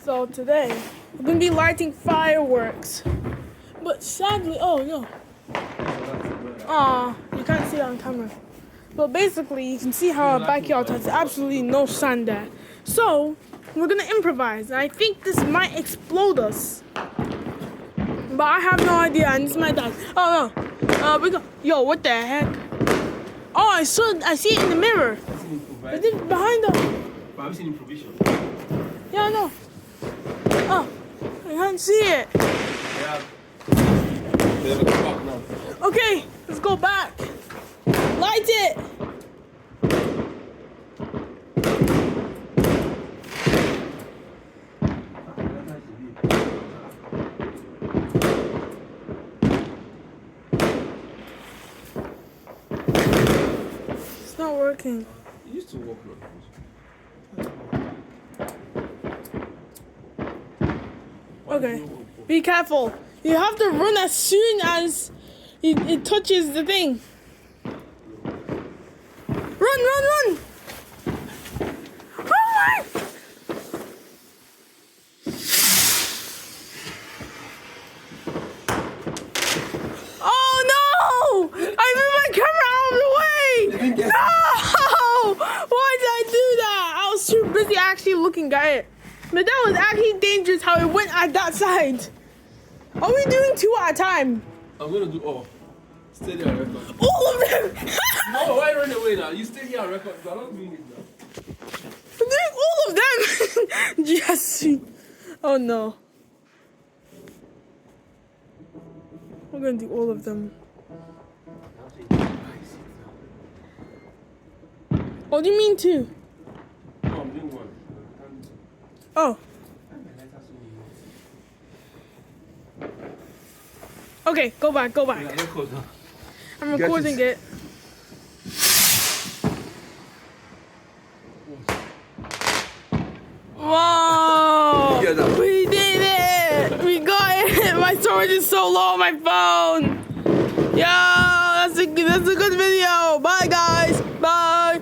So today, we're going to be lighting fireworks. But sadly, oh no. You can't see it on camera. But basically, you can see how our backyard has absolutely no sun there. So, we're going to improvise. And I think this might explode us. But I have no idea, and it's my dad. Oh no. We go. Yo, what the heck? Oh, I see it in the mirror. Is it behind us? But I've seen improvisation. Yeah, I know. Oh, I can't see it. Yeah. Let's go back now. Okay, let's go back. Light it. It's not working. It used to work like Okay, be careful. You have to run as soon as it touches the thing. Run! Oh my! Oh no! I moved my camera out of the way! No! Why did I do that? I was too busy actually looking at it. But that was actually dangerous how it went at that side. Are we doing 2 at a time? I'm gonna do all. Stay there and record. All of them! No, why run away now? You stay here and record. I'm not doing it now. I'm doing all of them! Yes. Oh no. We're gonna do all of them. What do you mean 2? No, I'm doing one. Oh. Okay, go back. Yeah, record now. I'm recording it. Whoa! We did it! We got it! My storage is so low on my phone! Yo, that's a good video! Bye guys! Bye!